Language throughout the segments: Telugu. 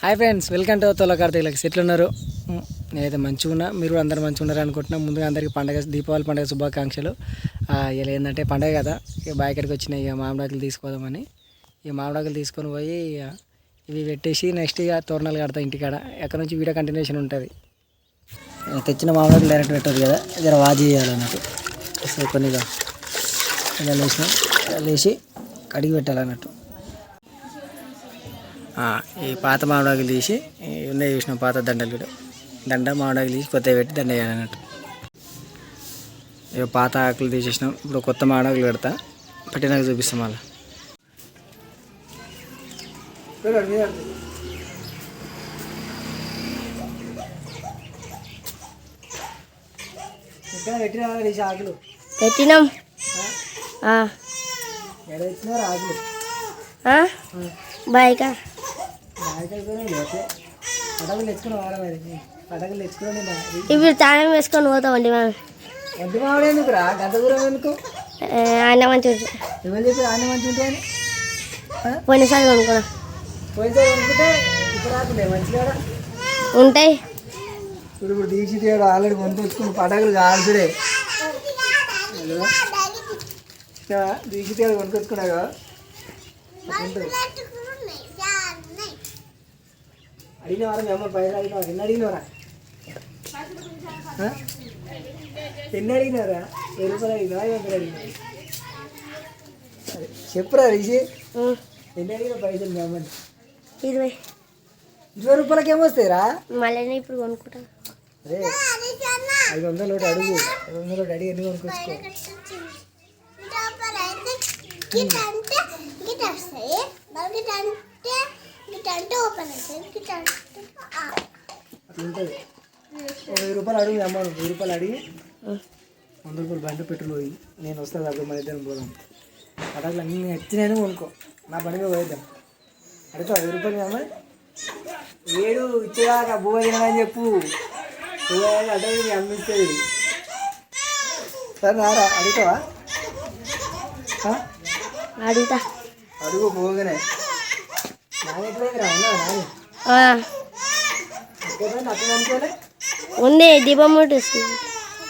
Hi friends, welcome to Thola Karthik. ఎట్లున్నారు? నేనైతే మంచిగా ఉన్నా, మీరు అందరూ మంచిగా ఉన్నారు అనుకుంటున్నాను. ముందుగా అందరికీ దీపావళి పండుగ శుభాకాంక్షలు. ఇలా ఏంటంటే పండుగ కదా, ఇక బాయ్ కాడికి వచ్చినాయి. ఇక మామిడాకులు తీసుకోదామని ఇక మామిడాకులు తీసుకొని పోయి ఇవి పెట్టేసి నెక్స్ట్ ఇక తోరణాలు కడతా ఇంటికాడ. ఎక్కడి నుంచి వీడియో కంటిన్యూషన్ ఉంటుంది. తెచ్చిన మామిడాకులు డైరెక్ట్ పెట్టదు కదా, జర వాజీ చేయాలన్నట్టు. సో కొన్నిగా ఇలా లేచి కడిగి పెట్టాలన్నట్టు. ఈ పాత మామిడాకులు తీసి ఉన్నాయి చూసిన పాత దండలు కూడా మామిడాకులు తీసి కొత్తవి పెట్టి దండ వేయాలన్నట్టు. ఇక పాత ఆకులు తీసేసినాం, ఇప్పుడు కొత్త మామిడాకులు పెడతా, పట్టినాక చూపిస్తాం మళ్ళీ. ఇక్కడ పెట్టినా ఆకులు పెట్టినాం. ఎక్కడ తెచ్చినారు ఆకులు? బాయ్కా పడగలు తెచ్చుకుని పడగలు తెచ్చుకుని ఇప్పుడు తాళం వేసుకొని పోతామండి మేము. వద్దు మామిడి ఎందుకు రా, గంట దూరం ఎందుకు? ఆయన మంచిగా ఎవరు చెప్పి ఆయన మంచిగా ఉంటాయని? పోయినసారి కొనుక్కున్నా. పోయినసారి కొనుక్కుంటే ఇప్పుడు రాకుండా మంచిగా ఉంటాయి. ఇప్పుడు దీక్షిత్ ఆల్రెడీ కొనుక్కొచ్చుకుని పడగలు కాల్చుడే. దీక్షిత్ కొనుక్కొచ్చుకున్నాగా అడిగినవారా మీ అమ్మ పైసలు అడిగినవారా? ఎన్ని అడిగినవరా? ఎన్ని అడిగినారా? 1000 రూపాయలు అడిగినా, 500 అడిగినా? చెప్పురా రిషి, ఎన్ని అడిగిన పైసలు మీ అమ్మని? 20 రూపాయలకి ఏమొస్తాయిరా? మళ్ళీ ఇప్పుడు కొనుక్కుంటా. అరే 500 ఒకటి అడుగు, 500 ఒకటి అడిగి ఎన్ని కొనుక్కొచ్చుకో. అట్లుంటుంది. 1000 రూపాయలు అడుగు అమ్మ, 1000 రూపాయలు అడిగి 100 రూపాయలు బండి పెట్రోల్ పోయి నేను వస్తాను అప్పుడు మన ఇద్దరం పోదాం. పటాకులు అన్నీ ఎత్తినైనా కొనుక్కో, నా బండి మీద పోయిద్దాం. అడుగుతా 1000 రూపాయలు అమ్మ, 7 ఇచ్చేదాకా బువ్వ తినమని చెప్పు. బువ్వ అడ్డకి అమ్మిస్తుంది. సరే నారా, అడుగుతావా? అడుగుతా. అడుగు పోగానే. ఉంది దీపం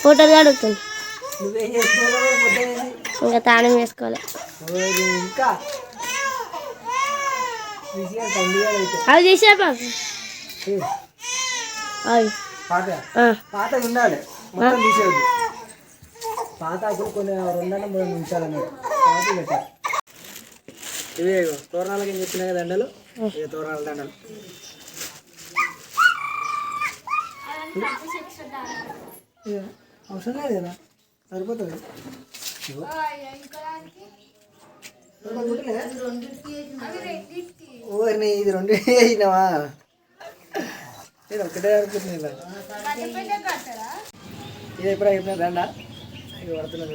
ఫోటోలు అడుగుతుంది. నువ్వేం చేస్తున్నావు? ఇంకా తాళం వేసుకోవాలి. ఇంకా అవి తీసా అవి పాత ఉండాలి, మొత్తం తీసేవద్దు. పాత ఆకులు కొన్ని 2-3 నిమిషాలన్నమాట పాత పెట్టాలి. ఇవే తోరణాలకి ఏం చెప్పినా కదా దండలు, ఇక తోరణాల దండలు. అవసరం లేదు కదా, సరిపోతుంది. ఓర్ని ఇది 2 అయినావా? నేను ఒకటే అనుకుంటున్నా. ఇది ఎప్పుడు అయిపోయినా దండ ఇక పడుతున్నా.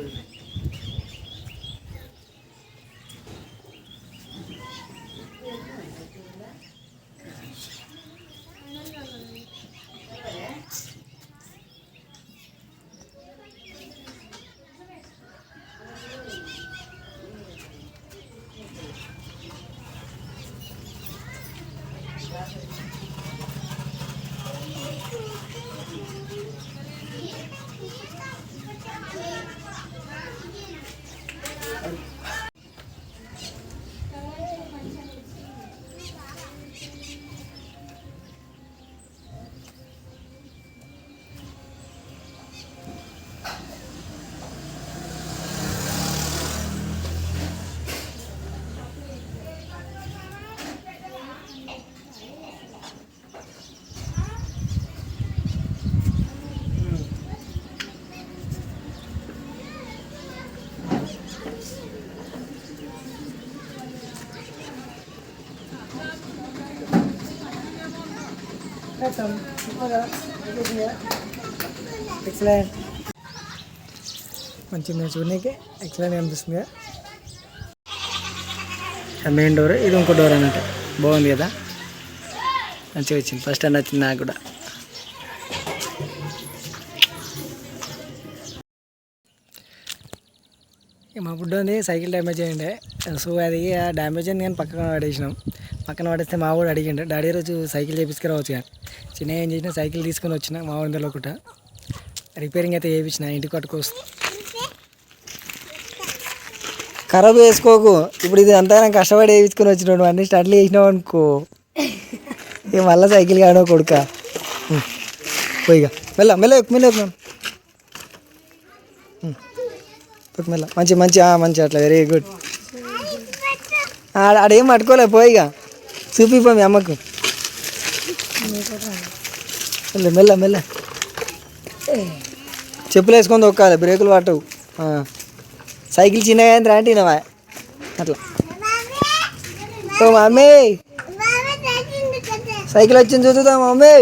ఎక్సలెంట్, మంచిగా చూడడానికి ఎక్సలెంట్ అనిపిస్తుంది కదా. మెయిన్ డోర్ ఇది, ఇంకో డోర్ అన్నట్టు. బాగుంది కదా, మంచిగా వచ్చింది. ఫస్ట్ అని వచ్చింది నాకు కూడా. మా బుడ్డోంది సైకిల్ డ్యామేజ్ అయ్యిండే. సో అది డ్యామేజ్ అయింది కానీ పక్కన పడేసినాం. పక్కన పడేస్తే మా వాడు అడిగిండు, డాడీ రోజు సైకిల్ చేపించుకురావచ్చు కానీ. చిన్న ఏం చేసిన సైకిల్ తీసుకొని వచ్చిన మా వాడి ఒకట రిపేరింగ్ అయితే చేయించిన, ఇంటికి పట్టుకోవచ్చు. ఖరాబ్ వేసుకోకు. ఇప్పుడు ఇది అంతా కష్టపడి వేయించుకొని వచ్చినాడు, అన్ని స్టార్ట్లు వేసినావు అనుకో ఇక మళ్ళీ సైకిల్ కాడో కొడుక పోయిగా మెల్ల మెల్ల మెల్ల మెల్ల మంచి మంచి మంచి అట్లా వెరీ గుడ్. ఆడేం పట్టుకోలే పోయిగా చూపిపో మీ అమ్మకు. మెల్ల మెల్ల మెల్ల చెప్పులు వేసుకొని తొక్కాలి, బ్రేకులు పట్టవు. సైకిల్ చిన్నగా అయింది రాంటినవా అట్లా. ఓ మమ్మీ సైకిల్ వచ్చింది చూద్దాం మమ్మీ.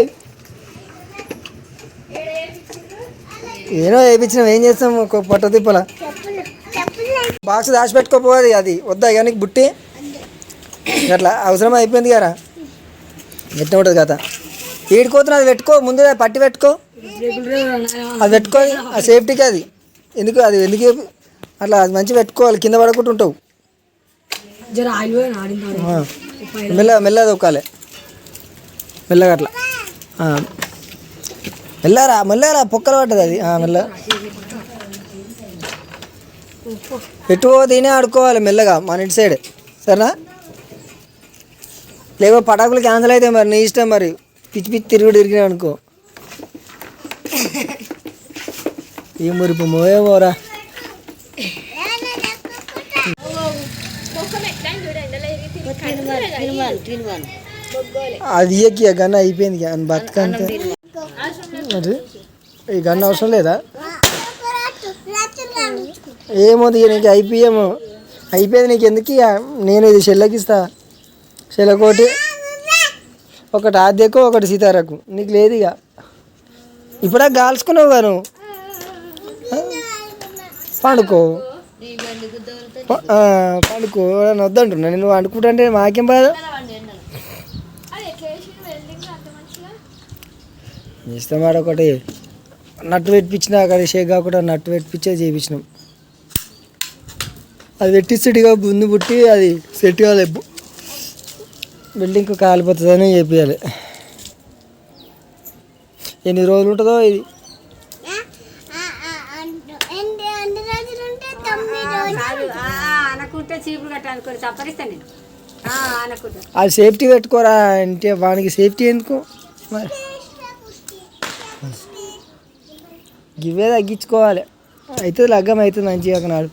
ఏనో వేయించినాం, ఏం చేస్తాం ఒక పొట్ట తిప్పల. బాక్స్ దాచిపెట్టుకోపోదు అది వద్దా ఇక నీకు బుట్టి అట్లా అవసరం అయిపోయింది కదా. ఎట్లా ఉంటుంది కదా ఏడుకోతున్నా అది పెట్టుకో, ముందు పట్టి పెట్టుకో, అది పెట్టుకోవాలి ఆ సేఫ్టీకి. అది ఎందుకు అది ఎందుకు అట్లా అది మంచిగా పెట్టుకోవాలి, కింద పడకుండా ఉంటావు. మెల్ల మెల్లగా తొక్కాలి, మెల్లగా అట్లా మెల్లరా మెల్లరా పొక్కలు పట్టదు అది. మెల్ల ఎటువో తినే ఆడుకోవాలి మెల్లగా మన ఇంటి సైడ్, సరేనా? లేకపోతే పటాకులు క్యాన్సిల్ అయితే మరి నీ ఇష్టం. మరి పిచ్చి పిచ్చి తిరిగినా అనుకో ఏం మురిపోమో ఏమోరా. అది ఇయ్యకి గన్న అయిపోయింది అని బతుకంతే. అది ఈ గన్న అవసరం లేదా? ఏమో నీకు అయిపోయేమో అయిపోయింది నీకు ఎందుకు. ఇక నేను ఇది చెల్లెకి ఇస్తా, చెల్లెకోటి ఒకటి ఆద్యకు ఒకటి సీతారకు, నీకు లేదు ఇక. ఇప్పుడా గాల్చుకున్నావు గాను పండుకో పండుకో వద్దంటున్నా నేను వండుకుంటుంటే మాకేం బాధ. ఇష్టమాట ఒకటి నట్టు పెట్టించిన అక్కడ షేక్ కాకుండా నట్టు పెట్టించే చేయించినాం. అది పెట్టిస్తుడిగా ముందు పుట్టి అది సెట్ కావాలి, బిల్డింగ్ కాలిపోతుందని చెప్పాలి. ఎన్ని రోజులు ఉంటుందో ఇది. అది సేఫ్టీ పెట్టుకోరా అంటే వానికి సేఫ్టీ ఎందుకు మరి. ఇవే తగ్గించుకోవాలి, అవుతుంది లగ్గం అవుతుంది మంచిగా నాడు.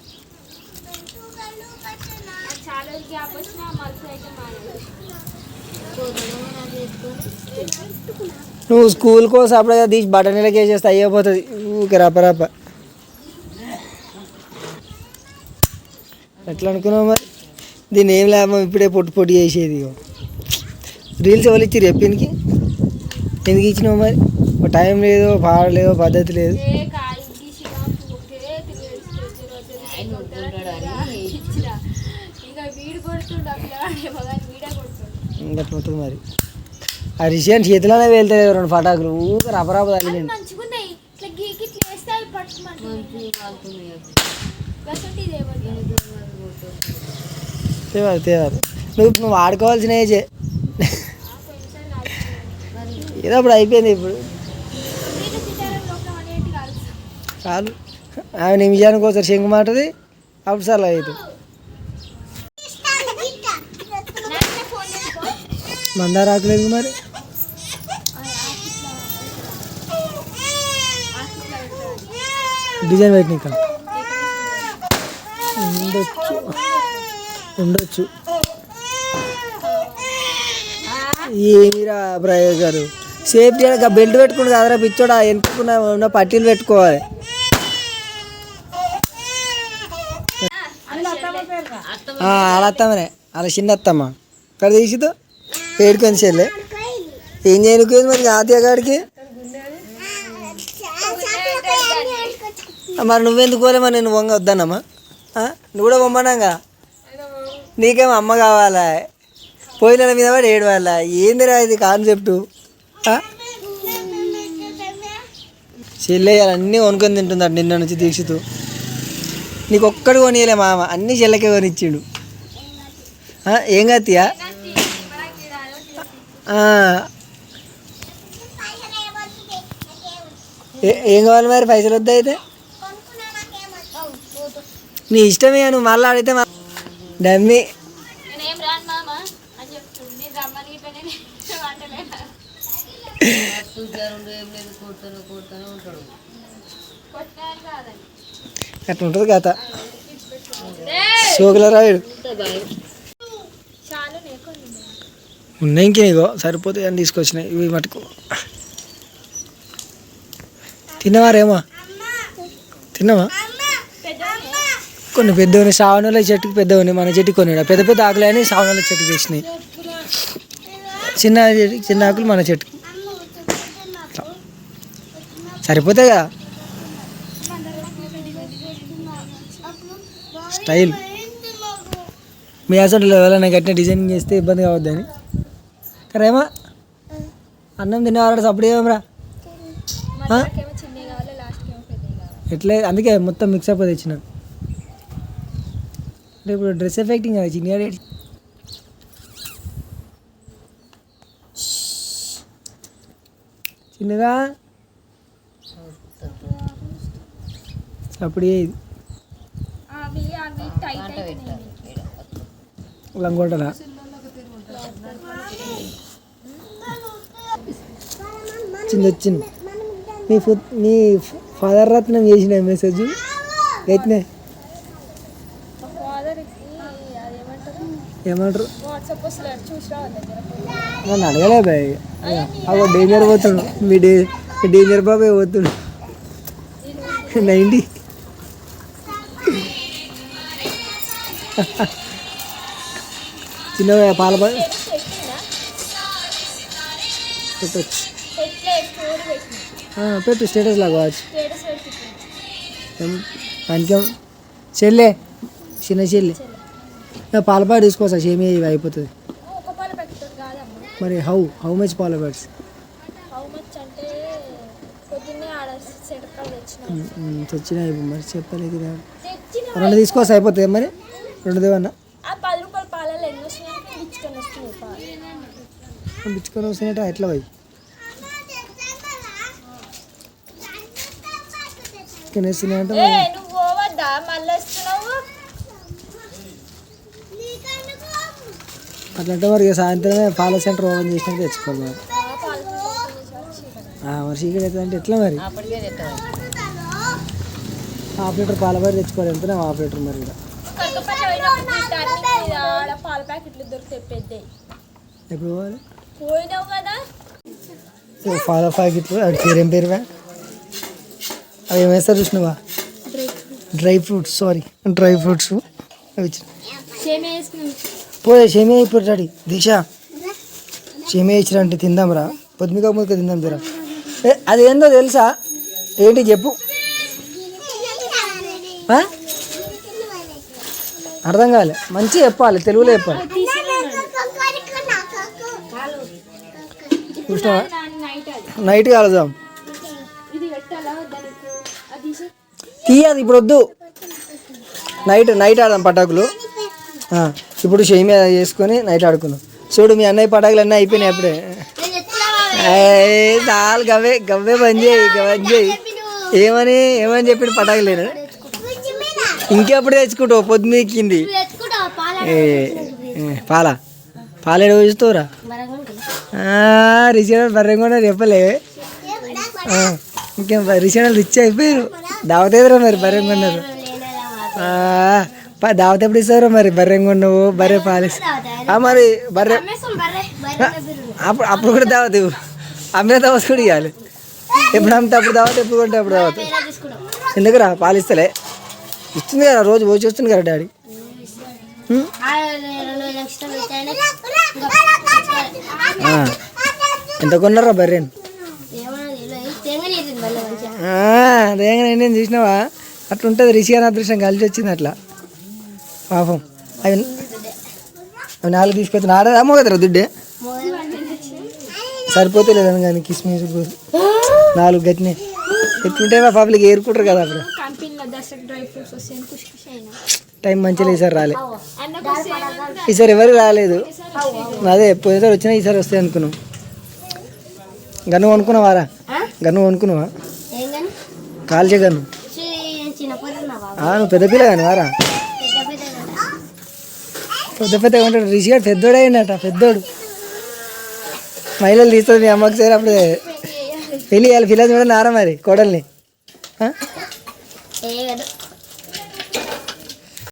నువ్వు స్కూల్ కోసం అప్పుడే తీసి బటనీలకి వేసేస్తే అయిపోతుంది ఊకే రపరప. ఎట్లా అనుకున్నావు మరి? దీన్ని ఏం లాభం ఇప్పుడే పొట్టు పొట్టి చేసేది. రీల్స్ ఎవరు ఇచ్చారు చెప్పిందికి ఎందుకు ఇచ్చినావు మరి? ఒక టైం లేదు, పాడలేదు, పద్ధతి లేదు. ఇంకట్లుంటుంది మరి. ఆ రిషియన్ చేతిలోనే వెళ్తలేదు రెండు పటాకులు ఊరికే రపరాప తగిలింది. తేవాలి తేవాలి, నువ్వు ఆడుకోవాల్సిన ఏజే ఏదో అప్పుడు అయిపోయింది. ఇప్పుడు చాలు, ఆమె నిమిషానికి ఒకసారి శంకు మాటది అప్పుడు సార్లు అవుతుంది. మందార ఆకలేదు మరి. డిజైన్ పెట్టినాక ఉండొచ్చు ఉండొచ్చు. ఏమిరా బ్రయ్య గారు సేఫ్టీ అనక బెల్ట్ పెట్టుకుంటు కదరా పిచ్చోడా, ఎంటుకున్న ఉన్న పట్టీలు పెట్టుకోవాలి. అలా అత్తమ్మనే అలా చిన్న అత్తమ్మ ఇక్కడ తీసితో ఏడుకొని చెల్లె ఏం చేయనుకోదు మరి ఆద్య గాడికి. మరి నువ్వెందుకు పోలే మరి నేను వంగ వద్దన్నమ్మా, నువ్వు కూడా పొమ్మన్నాగా. నీకేమో అమ్మ కావాలా, పోయిన మీద వాడు ఏడవాలా, ఏందిరా ఇది కాన్సెప్టు. చెల్లె అన్నీ వనుకొని తింటుందట నిన్న నుంచి దీక్షితు. నీకు ఒక్కడు కొనియలే మామ, అన్ని చెల్లకే కొనిచ్చిండు. ఏం కత్తియా? ఏం కావాలి మరి? పైసలు వద్దా అయితే? నీ ఇష్టమే, నువ్వు మళ్ళీ అడిగితే డమ్మి. అట్లా ఉంటుంది కథ. సోకుల రాయుడు ఉన్నాయి, ఇంకేగో సరిపోతే అని తీసుకొచ్చినాయి ఇవి మటుకు. తిన్నవారేమో? తిన్నావా? కొన్ని పెద్దవని సావనోళ్ళ చెట్టుకు పెద్దవని మన చెట్టుకు కొన్ని పెద్ద పెద్ద ఆకులు అని సావనోళ్ళ చెట్టుకు వేసినాయి. చిన్న ఆకులు మన చెట్టుకు సరిపోతాయి కదా. స్టైల్ మీ అసలు ఎవరైనా గట్టిన డిజైనింగ్ చేస్తే ఇబ్బంది కావద్దని. కరేమా అన్నం తినేవాడు సప్పుడు ఏమరా ఎట్లే, అందుకే మొత్తం మిక్సప్ తెచ్చిన. ఇప్పుడు డ్రెస్ ఎఫెక్టింగ్ కదా చిన్న చిన్నగా అప్పుడు లంగోటరా వచ్చింది. నీ ఫాదర్ రత్నం చేసిన మెసేజ్ ఎత్తినే ఏమంటారు? నన్ను అడగలే బాయ్. అగో డేంజర్ పోతుడు, మీ డేంజర్ బాబాయ్ పోతుడు 90. చిన్న పాల పెట్టచ్చు, పెట్టు స్టేటస్ లాగా వాచ్ పనికేం చెల్లె, చిన్న చెల్లి పాల ప్యాకెట్ తీసుకోవచ్చా? సేమియా ఇవి అయిపోతుంది మరి. హౌ మచ్ పాల ప్యాకెట్స్? తెచ్చినాయి మరి చెప్పలేదు కదా. 2 తీసుకోవచ్చు అయిపోతుంది మరి. 2 దేవన్నా బిచ్చుకొని వస్తున్నాయట ఎట్లా పోయి తినేస్తున్నాయంట. అట్లంటే మరి సాయంత్రమే పాల సెంటర్ ఓపెన్ చేసినాక తెచ్చుకోవాలి మరి. మరి చీకటి అవుతుంది అంటే ఎట్లా మరి? హాఫ్ లీటర్ పాల ప్యాకెట్ తెచ్చుకోవాలి. ఎంతనే హాఫ్ లీటర్ మరి? ఎప్పుడు పోవాలి? పాల ప్యాకెట్లు అవి పేరేం పేరువా? అవి ఏమేస్తారు చూసినావా? డ్రై ఫ్రూట్స్ అవి పోయే సేమియా ఇప్పుడు రెడీ. దిశ సేమియా ఇచ్చిరా అంటే తిందాం రా, పొద్దుమిక ముద్దుగా తిందాం తీరా. అది ఏందో తెలుసా? ఏంటి చెప్పు. అర్థం కాలే, మంచిగా చెప్పాలి, తెలుగులో చెప్పాలి. చూసినావా? నైట్ కలుద్దాం. తీయదు ఇప్పుడు వద్దు, నైట్ ఆడదాం పటాకులు. ఇప్పుడు సేమియా చేసుకొని నైట్ ఆడుకుందాం. చూడు మీ అన్నయ్య పటాకులు అన్నీ అయిపోయినాయి అప్పుడే. చాలు గవ్వే బంద్ చేయి. ఏమని చెప్పి పటాకులు లేరు. ఇంకెప్పుడు తెచ్చుకుంటావు? పొద్దున్నెక్కింది పాలేడు చూస్తావురా. రిచర్డ్ బర్రెంగా చెప్పలే. ఇంకేం రిచర్డ్ రిచ్ అయిపోయారు. దావత్ ఎదురా మరి బర్రెంగా ఉన్నారు. దావత్ ఎప్పుడు ఇస్తారో మరి? బర్రెంగా ఉన్నావు, బర్రె పాలిస్ మరి బర్రె అప్పుడు కూడా దావత్ ఇవ్వు. అమ్మే దావత్ కూడా ఇవ్వాలి. ఎప్పుడు అమ్మితే అప్పుడు దావత్, ఎప్పుడు కొంటే అప్పుడు దావత్. ఎందుకురా పాలిస్తలే? ఇస్తుంది కదా, రోజు పోసి వస్తుంది కదా డాడీ. ఎంత కొన్నారా బర్రెని? నేను చూసినావా? అట్లా ఉంటుంది. రిషి అని అదృష్టం కలిసి వచ్చింది అట్లా. పాపం అవి 4 తీసుకొచ్చిన ఆడదామో కదరా దుడ్డే సరిపోతే లేదని కానీ కిస్మిస్ 4 గట్టినే ఎట్లుంటే పబ్లిక్ ఏరుకుంటారు కదా అప్పుడు. దసరా డ్రై ఫ్రూట్స్ వస్తాయని ఖుషి ఖుషి అయినా. టైం మంచిగా ఈసారి రాలే. అన్నకు సేమ్ ఈసారి ఎవరు రాలేదు. అదే పోయినసారి వచ్చినా ఈసారి వస్తాయి అనుకున్నాం. గన్ను కొనుక్కున్నావారా? గన్ను కొనుక్కున్నావా? ఏం కానీ కాల్చే గన్ను. చిన్నపోతున్నా బాబు నువ్వు పెద్ద పిల్ల కానీ వారా? పెద్ద పెద్దగా ఉంటాడు. రిషి గారు పెద్దోడే అయినట. పెద్దోడు మహిళలు తీస్తుంది మీ అమ్మకి సరే. అప్పుడు పెళ్ళి చేయాలి. పిల్లలు చూడండి ఆరా మరి కోడల్ని. ఏ